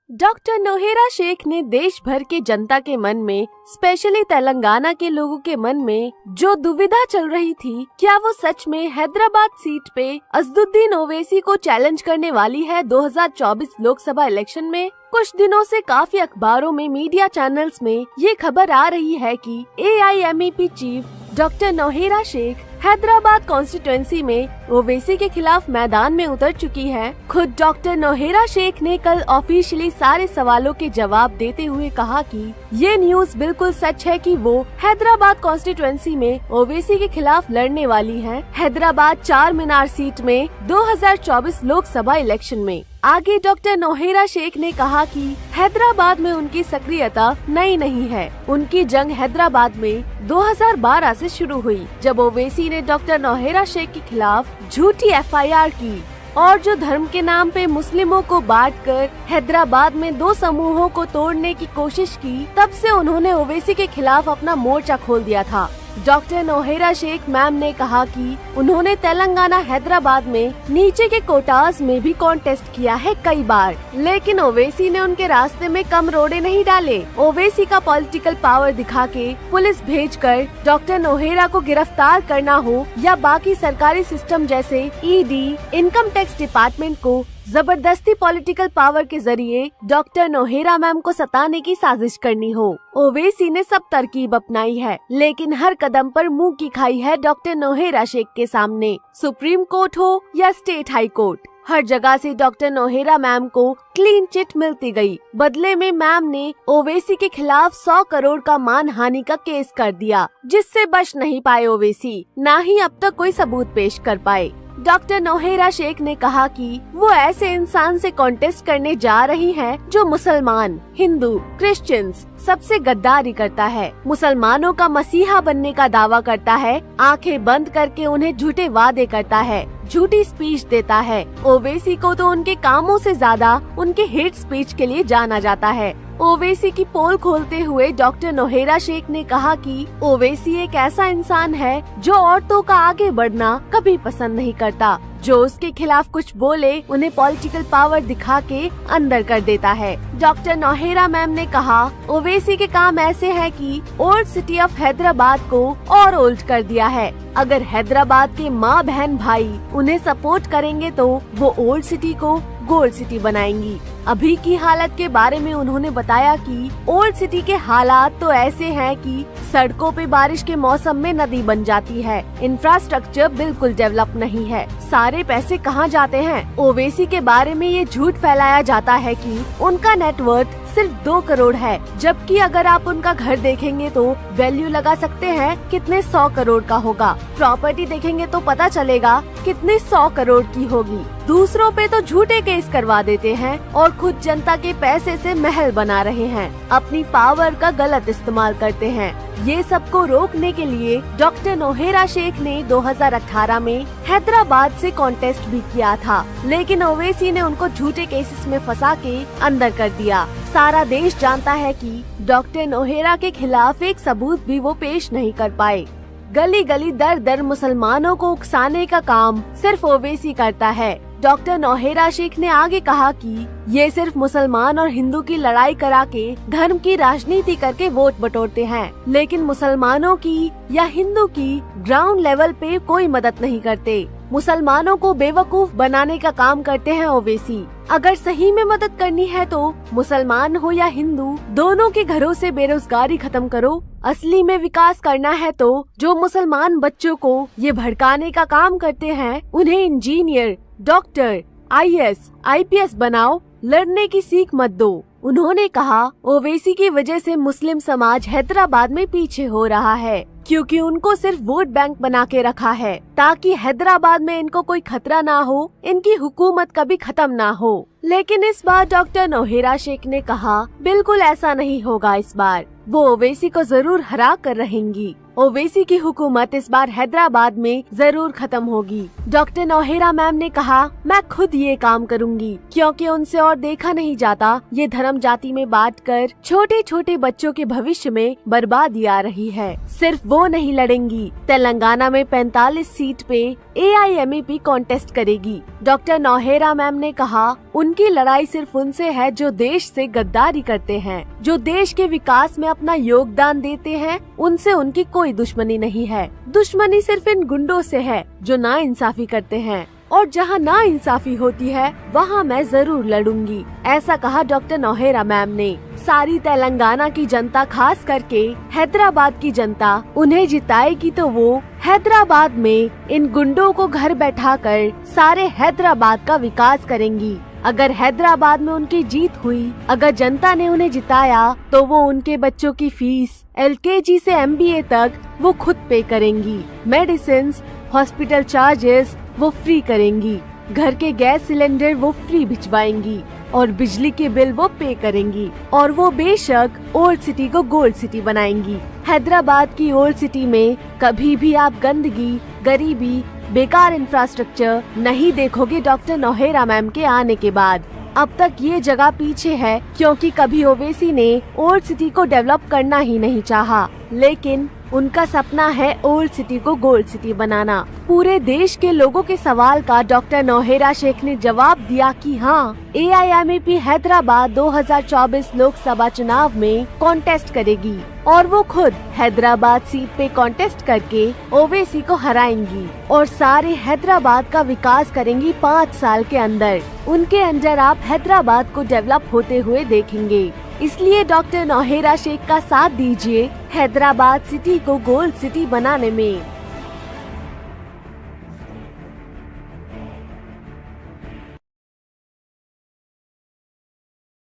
Doctor Nowhera Sheikh ने देश भर के जनता के मन में, स्पेशली तेलंगाना के लोगों के मन में जो दुविधा चल रही थी, क्या वो सच में हैदराबाद सीट पे असदुद्दीन ओवैसी को चैलेंज करने वाली है 2024 लोकसभा इलेक्शन में। कुछ दिनों से काफी अखबारों में, मीडिया चैनल्स में ये खबर आ रही है कि AIMEP chief doctor Nowhera Shaikh Hyderabad constituency में ओवैसी के खिलाफ मैदान में उतर चुकी है। खुद डॉक्टर नोहेरा शेख ने कल ऑफिशियली सारे सवालों के जवाब देते हुए कहा कि ये न्यूज बिल्कुल सच है कि वो हैदराबाद कॉन्स्टिट्यूएंसी में ओवैसी के खिलाफ लड़ने वाली हैं, हैदराबाद चार मीनार सीट में 2024 लोकसभा इलेक्शन में। आगे डॉक्टर नोहेरा शेख ने कहा कि हैदराबाद में उनकी सक्रियता नई नहीं है। उनकी जंग हैदराबाद में 2012 से शुरू हुई, जब ओवैसी ने डॉक्टर नोहेरा शेख के खिलाफ झूठी FIR की और जो धर्म के नाम पे मुस्लिमों को बांटकर हैदराबाद में दो समूहों को तोड़ने की कोशिश की। तब से उन्होंने ओवैसी के खिलाफ अपना मोर्चा खोल दिया था। डॉक्टर नोहेरा शेख मैम ने कहा कि उन्होंने तेलंगाना हैदराबाद में नीचे के कोटास में भी कॉन्टेस्ट किया है कई बार, लेकिन ओवैसी ने उनके रास्ते में कम रोड़े नहीं डाले। ओवैसी का पॉलिटिकल पावर दिखा के पुलिस भेजकर डॉक्टर नोहेरा को गिरफ्तार करना हो या बाकी सरकारी सिस्टम जैसे ED, इनकम टैक्स डिपार्टमेंट को जबरदस्ती पॉलिटिकल पावर के जरिए डॉक्टर नोहेरा मैम को सताने की साजिश करनी हो, ओवैसी ने सब तरकीब अपनाई है, लेकिन हर कदम पर मुंह की खाई है डॉक्टर नोहेरा शेख के सामने। सुप्रीम कोर्ट हो या स्टेट हाई कोर्ट, हर जगह से डॉक्टर नोहेरा मैम को क्लीन चिट मिलती गई। बदले में मैम ने ओवैसी के खिलाफ 100 करोड़ का मानहानि का केस कर दिया, जिससे बच नहीं पाए ओवैसी, न ही अब तक कोई सबूत पेश कर पाए। डॉक्टर नोहेरा शेख ने कहा कि वो ऐसे इंसान से कॉन्टेस्ट करने जा रही हैं जो मुसलमान, हिंदू, क्रिश्चियंस सबसे गद्दारी करता है, मुसलमानों का मसीहा बनने का दावा करता है, आंखें बंद करके उन्हें झूठे वादे करता है, झूठी स्पीच देता है। ओवैसी को तो उनके कामों से ज्यादा उनके हेट स्पीच के लिए जाना जाता है। ओवैसी की पोल खोलते हुए डॉक्टर नोहेरा शेख ने कहा कि ओवैसी एक ऐसा इंसान है जो औरतों का आगे बढ़ना कभी पसंद नहीं करता, जो उसके खिलाफ कुछ बोले उन्हें पॉलिटिकल पावर दिखा के अंदर कर देता है। डॉक्टर नोहेरा मैम ने कहा, ओवैसी के काम ऐसे हैं कि ओल्ड सिटी ऑफ हैदराबाद को और ओल्ड कर दिया है। अगर हैदराबाद के माँ बहन भाई उन्हें सपोर्ट करेंगे तो वो ओल्ड सिटी को गोल्ड सिटी बनाएंगी। अभी की हालत के बारे में उन्होंने बताया कि ओल्ड सिटी के हालात तो ऐसे हैं कि सड़कों पे बारिश के मौसम में नदी बन जाती है, इंफ्रास्ट्रक्चर बिल्कुल डेवलप नहीं है, सारे पैसे कहाँ जाते हैं। ओवैसी के बारे में ये झूठ फैलाया जाता है कि उनका नेटवर्थ सिर्फ 2 करोड़ है, जबकि अगर आप उनका घर देखेंगे तो वैल्यू लगा सकते हैं कितने 100 करोड़ का होगा। प्रॉपर्टी देखेंगे तो पता चलेगा कितने 100 करोड़ की होगी। दूसरों पे तो झूठे केस करवा देते हैं और खुद जनता के पैसे से महल बना रहे हैं, अपनी पावर का गलत इस्तेमाल करते हैं। ये सबको रोकने के लिए डॉक्टर नोहेरा शेख ने 2018 में हैदराबाद से कॉन्टेस्ट भी किया था, लेकिन ओवैसी ने उनको झूठे केसेस में फंसा के अंदर कर दिया। सारा देश जानता है कि डॉक्टर नोहेरा के खिलाफ एक सबूत भी वो पेश नहीं कर पाए। गली गली दर दर मुसलमानों को उकसाने का काम सिर्फ ओवैसी करता है। डॉक्टर नोहेरा शेख ने आगे कहा कि ये सिर्फ मुसलमान और हिंदू की लड़ाई करा के धर्म की राजनीति करके वोट बटोरते हैं, लेकिन मुसलमानों की या हिंदू की ग्राउंड लेवल पे कोई मदद नहीं करते। मुसलमानों को बेवकूफ बनाने का काम करते हैं ओवैसी। अगर सही में मदद करनी है तो मुसलमान हो या हिंदू, दोनों के घरों से बेरोजगारी खत्म करो। असली में विकास करना है तो जो मुसलमान बच्चों को ये भड़काने का काम करते हैं, उन्हें इंजीनियर, डॉक्टर, IAS, IPS बनाओ, लड़ने की सीख मत दो। उन्होंने कहा, ओवैसी की वजह से मुस्लिम समाज हैदराबाद में पीछे हो रहा है, क्योंकि उनको सिर्फ वोट बैंक बना के रखा है ताकि हैदराबाद में इनको कोई खतरा ना हो, इनकी हुकूमत कभी खत्म ना हो। लेकिन इस बार डॉक्टर नोहेरा शेख ने कहा, बिल्कुल ऐसा नहीं होगा। इस बार वो ओवैसी को जरूर हरा कर रहेंगी। ओवैसी की हुकूमत इस बार हैदराबाद में जरूर खत्म होगी। डॉक्टर नौहेरा मैम ने कहा, मैं खुद ये काम करूंगी क्योंकि उनसे और देखा नहीं जाता ये धर्म जाति में बांटकर छोटे छोटे बच्चों के भविष्य में बर्बादी आ रही है। सिर्फ वो नहीं लड़ेंगी, तेलंगाना में 45 सीट पे AIMAP कॉन्टेस्ट करेगी। डॉक्टर नौहेरा मैम ने कहा, उनकी लड़ाई सिर्फ उनसे है जो देश से गद्दारी करते हैं, जो देश के विकास में अपना योगदान देते हैं। उनसे उनकी कोई दुश्मनी नहीं है। दुश्मनी सिर्फ इन गुंडों से है जो नाइंसाफी करते हैं, और जहां नाइंसाफी होती है वहां मैं जरूर लड़ूंगी, ऐसा कहा डॉक्टर नौहेरा मैम ने। सारी तेलंगाना की जनता, खास करके हैदराबाद की जनता उन्हें जिताएगी तो वो हैदराबाद में इन गुंडों को घर बैठाकर सारे हैदराबाद का विकास करेंगी। अगर हैदराबाद में उनकी जीत हुई, अगर जनता ने उन्हें जिताया, तो वो उनके बच्चों की फीस LKG से MBA तक वो खुद पे करेंगी। मेडिसिन, हॉस्पिटल चार्जेस वो फ्री करेंगी, घर के गैस सिलेंडर वो फ्री भिजवाएंगी और बिजली के बिल वो पे करेंगी। और वो बेशक ओल्ड सिटी को गोल्ड सिटी बनाएंगी। हैदराबाद की ओल्ड सिटी में कभी भी आप गंदगी, गरीबी, बेकार इंफ्रास्ट्रक्चर नहीं देखोगे डॉक्टर नौहेरा मैम के आने के बाद। अब तक ये जगह पीछे है क्योंकि कभी ओवैसी ने ओल्ड सिटी को डेवलप करना ही नहीं चाहा, लेकिन उनका सपना है ओल्ड सिटी को गोल्ड सिटी बनाना। पूरे देश के लोगों के सवाल का डॉक्टर नौहेरा शेख ने जवाब दिया कि हाँ, AIMAP हैदराबाद 2024 लोकसभा चुनाव में कॉन्टेस्ट करेगी और वो खुद हैदराबाद सीट पे कॉन्टेस्ट करके ओवैसी को हराएंगी और सारे हैदराबाद का विकास करेंगी 5 साल के अंदर। उनके अंडर आप हैदराबाद को डेवलप होते हुए देखेंगे। इसलिए डॉक्टर नौहेरा शेख का साथ दीजिए हैदराबाद सिटी को गोल्ड सिटी बनाने में।